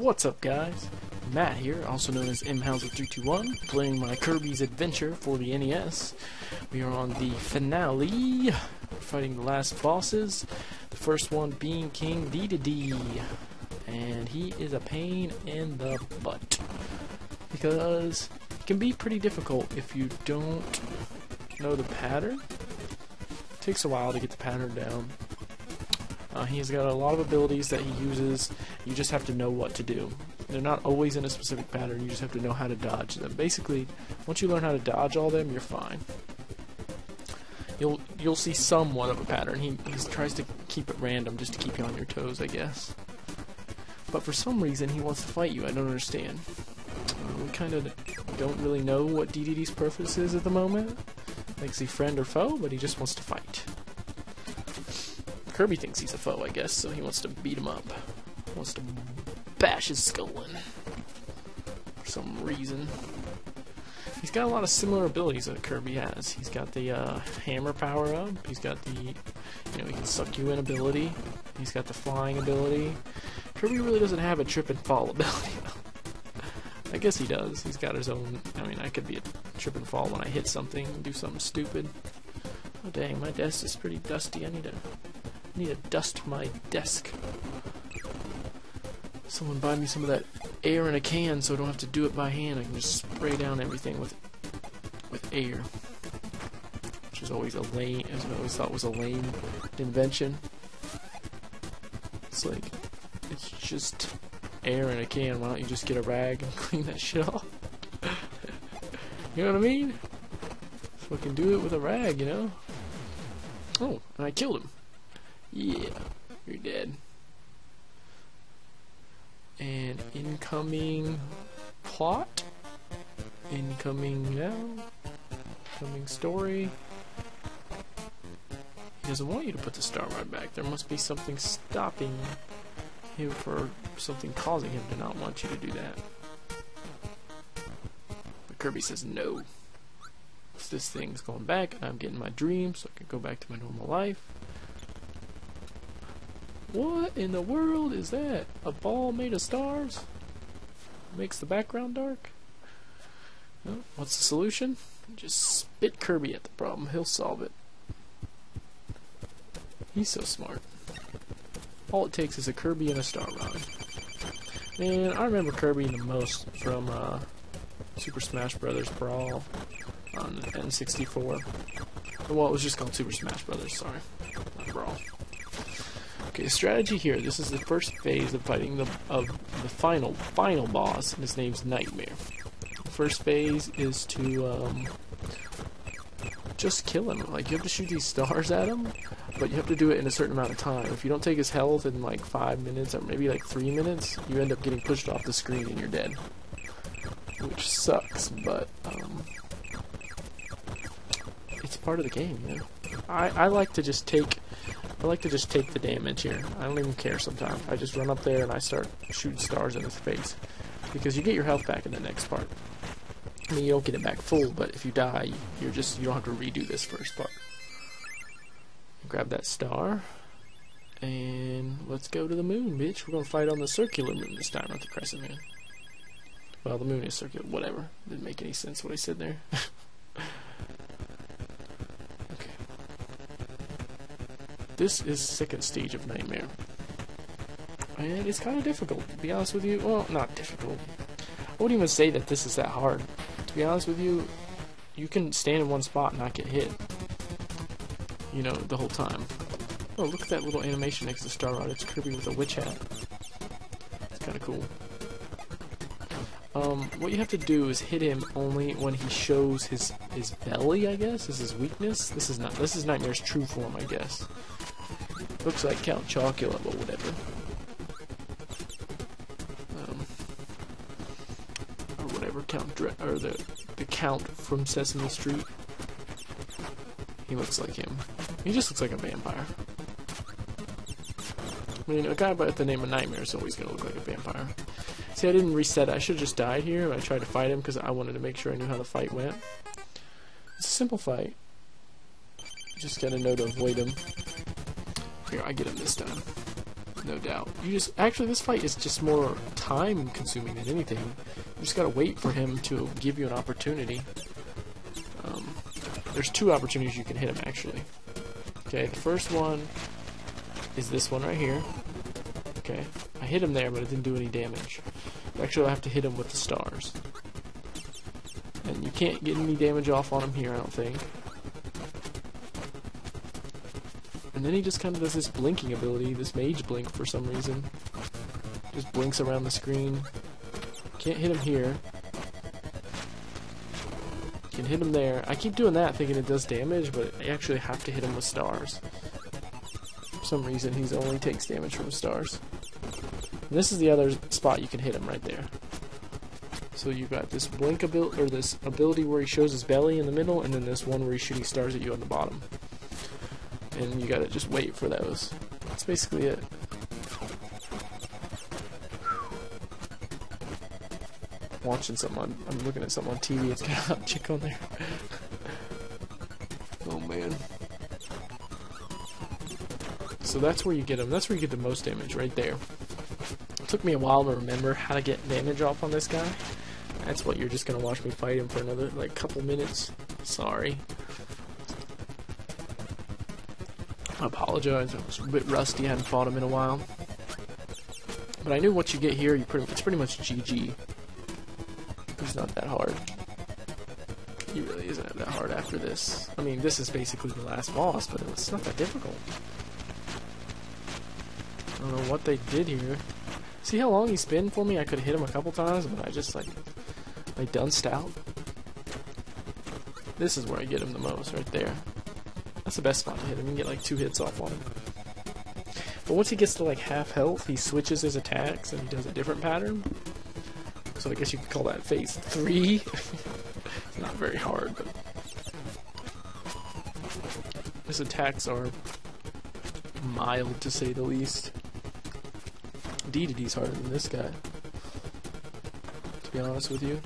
What's up, guys? Matt here, also known as mhauser321, playing my Kirby's Adventure for the NES. We are on the finale, fighting the last bosses, the first one being King D, and he is a pain in the butt, because it can be pretty difficult if you don't know the pattern. It takes a while to get the pattern down. He's got a lot of abilities that he uses. You just have to know what to do. They're not always in a specific pattern. You just have to know how to dodge them. Basically, once you learn how to dodge all them, you're fine. You'll see somewhat of a pattern. He tries to keep it random just to keep you on your toes, I guess. But for some reason, he wants to fight you. I don't understand. We kind of don't really know what DDD's purpose is at the moment. Like, is he friend or foe? But he just wants to fight. Kirby thinks he's a foe, I guess, so he wants to beat him up. Wants to bash his skull in. For some reason. He's got a lot of similar abilities that Kirby has. He's got the hammer power up. He's got the, he can suck you in ability. He's got the flying ability. Kirby really doesn't have a trip and fall ability. I guess he does. He's got his own. I mean, I could be a trip and fall when I hit something and do something stupid. Oh dang, my desk is pretty dusty. I need to dust my desk. Someone buy me some of that air in a can so I don't have to do it by hand. I can just spray down everything with air. Which is always a lame, as I always thought was a lame invention. It's like, it's just air in a can. Why don't you just get a rag and clean that shit off? You know what I mean? Fucking do it with a rag, you know? Oh, and I killed him. Yeah, you're dead. And incoming plot, incoming now, incoming story. He doesn't want you to put the star rod back. There must be something stopping him, for something causing him to not want you to do that. But Kirby says no. This thing's going back, and I'm getting my dream so I can go back to my normal life. What in the world is that? A ball made of stars? Makes the background dark? Well, what's the solution? Just spit Kirby at the problem. He'll solve it. He's so smart. All it takes is a Kirby and a star rod. Man, I remember Kirby the most from Super Smash Bros. Brawl on the N64. Well, it was just called Super Smash Bros. Sorry, not Brawl. Okay, the strategy here. This is the first phase of fighting the final boss, and his name's Nightmare. The first phase is to just kill him. Like, you have to shoot these stars at him, but you have to do it in a certain amount of time. If you don't take his health in like 5 minutes or maybe like 3 minutes, you end up getting pushed off the screen and you're dead, which sucks. But it's part of the game, you know. I like to just take the damage here. I don't even care sometimes. I just run up there and I start shooting stars in his face. Because you get your health back in the next part. I mean, you don't get it back full, but if you die, you don't have to redo this first part. Grab that star. And let's go to the moon, bitch. We're gonna fight on the circular moon this time, not the crescent moon. Well, the moon is circular, whatever. Didn't make any sense what I said there. This is second stage of Nightmare. And it's kind of difficult, to be honest with you. Well, not difficult. I wouldn't even say that this is that hard. To be honest with you, you can stand in one spot and not get hit. You know, the whole time. Oh, look at that little animation next to Star Rod. It's Kirby with a witch hat. It's kind of cool. What you have to do is hit him only when he shows his belly, I guess, is his weakness. This is Nightmare's true form, I guess. Looks like Count Chocula, but whatever. Or whatever, the Count from Sesame Street. He looks like him. He just looks like a vampire. I mean, a guy by the name of Nightmare is always going to look like a vampire. See, I didn't reset it. I should have just died here. I tried to fight him because I wanted to make sure I knew how the fight went. It's a simple fight. You just gotta know to avoid him. Here, I get him this time. No doubt. You just actually this fight is just more time consuming than anything. You just gotta wait for him to give you an opportunity. There's two opportunities you can hit him actually. Okay, the first one is this one right here. Okay, I hit him there, but it didn't do any damage. Actually, I have to hit him with the stars. And you can't get any damage off on him here, I don't think. And then he just kind of does this blinking ability, this mage blink for some reason. Just blinks around the screen. Can't hit him here. Can hit him there. I keep doing that thinking it does damage, but I actually have to hit him with stars. For some reason, he only takes damage from stars. And this is the other spot you can hit him right there. So you've got this blink ability, or this ability where he shows his belly in the middle, and then this one where he's shooting stars at you on the bottom. And you gotta just wait for those. That's basically it. Watching something I'm looking at something on TV. It's got a hot chick on there. Oh man. So that's where you get him. That's where you get the most damage, right there. It took me a while to remember how to get damage off on this guy. That's what you're just gonna watch me fight him for another like couple minutes. Sorry. I apologize. I was a bit rusty. I hadn't fought him in a while. But I knew what you get here. It's pretty much GG. He's not that hard. He really isn't that hard after this. I mean, this is basically the last boss, but it's not that difficult. I don't know what they did here. See how long he's been for me? I could have hit him a couple times, but I just like dunced out. This is where I get him the most, right there. That's the best spot to hit him. You can get like 2 hits off on him. But once he gets to like half health, he switches his attacks and he does a different pattern. So I guess you could call that phase 3. It's not very hard, but his attacks are mild to say the least. DDD's harder than this guy, to be honest with you.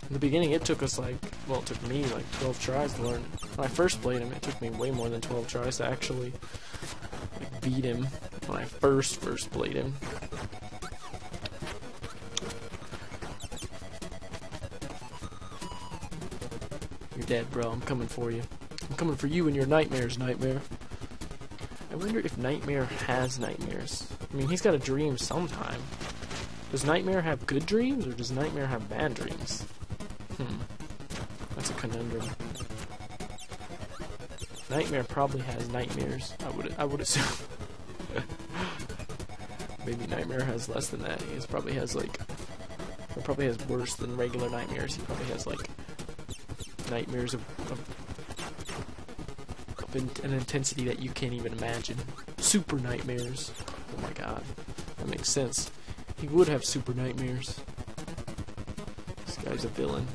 In the beginning it took us like, well, it took me like 12 tries to learn. When I first played him, it took me way more than 12 tries to actually like, beat him when I first played him. You're dead, bro. I'm coming for you. I'm coming for you and your nightmares, Nightmare. I wonder if Nightmare has nightmares. I mean, he's got a dream sometime. Does Nightmare have good dreams, or does Nightmare have bad dreams? That's a conundrum. Nightmare probably has nightmares. I would assume. Maybe Nightmare has less than that. He probably has like. He probably has worse than regular nightmares. He probably has like nightmares of an intensity that you can't even imagine. Super nightmares. Oh my god. That makes sense. He would have super nightmares. This guy's a villain.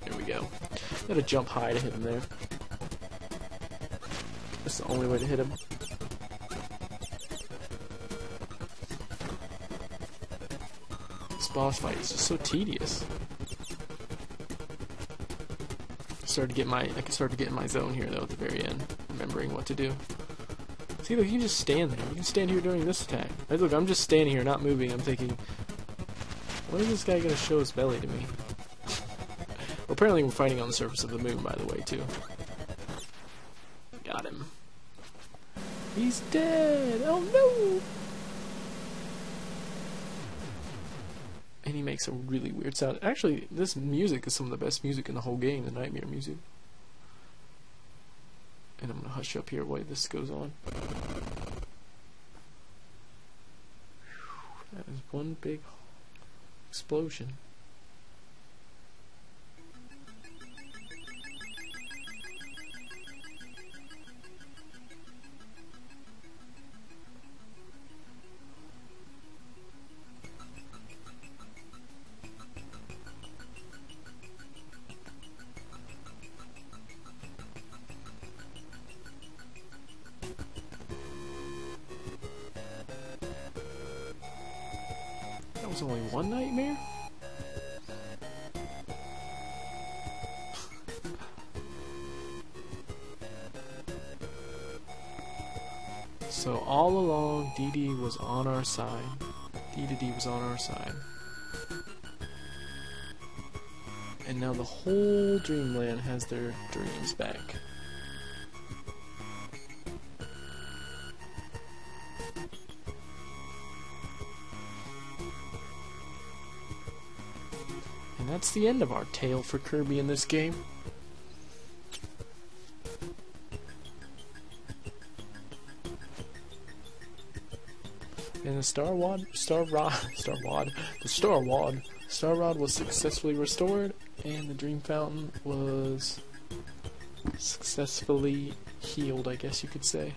There we go. Gotta jump high to hit him there. That's the only way to hit him. This boss fight is just so tedious. I can start to get in my zone here though at the very end, remembering what to do. See, look, you can just stand there. You can stand here during this attack. Hey, look, I'm just standing here, not moving. I'm thinking, when is this guy gonna show his belly to me? Well, apparently we're fighting on the surface of the moon, by the way, too. Got him. He's dead. Oh no! And he makes a really weird sound. Actually, this music is some of the best music in the whole game, the Nightmare music. And I'm gonna hush up here while this goes on. That is one big explosion. That was only one nightmare? So all along, DD was on our side. D was on our side. And now the whole Dreamland has their dreams back. And that's the end of our tale for Kirby in this game. And the Star Rod was successfully restored, and the Dream Fountain was successfully healed, I guess you could say.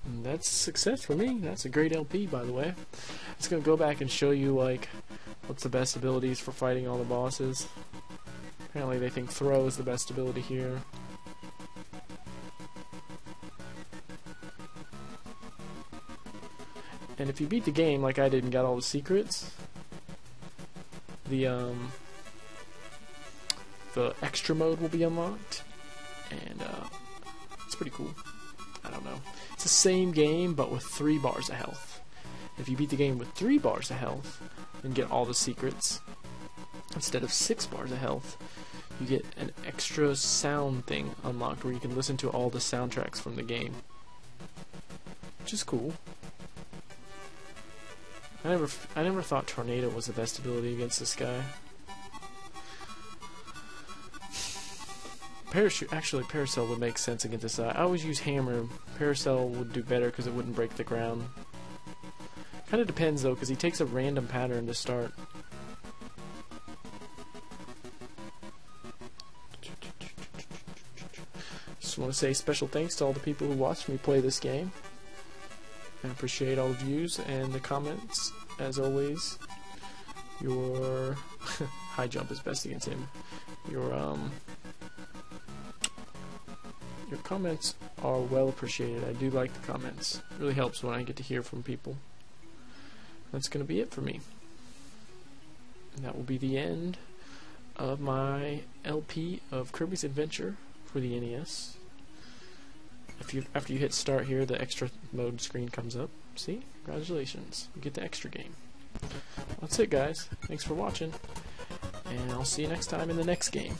And that's a success for me. That's a great LP, by the way. It's gonna go back and show you like what's the best abilities for fighting all the bosses. Apparently they think throw is the best ability here. And if you beat the game like I did and got all the secrets, the extra mode will be unlocked, and it's pretty cool. I don't know. It's the same game but with 3 bars of health. If you beat the game with 3 bars of health and get all the secrets, instead of 6 bars of health, you get an extra sound thing unlocked where you can listen to all the soundtracks from the game, which is cool. I never thought Tornado was the best ability against this guy. Paracel would make sense against this guy. I always use Hammer. Paracel would do better because it wouldn't break the ground. Kind of depends though, because he takes a random pattern to start. Just want to say special thanks to all the people who watched me play this game. I appreciate all the views and the comments. As always, your high jump is best against him. Your comments are well appreciated. I do like the comments. It really helps when I get to hear from people. That's going to be it for me. And that will be the end of my LP of Kirby's Adventure for the NES. After you hit start here, the extra mode screen comes up. See? Congratulations. You get the extra game. That's it, guys. Thanks for watching. And I'll see you next time in the next game.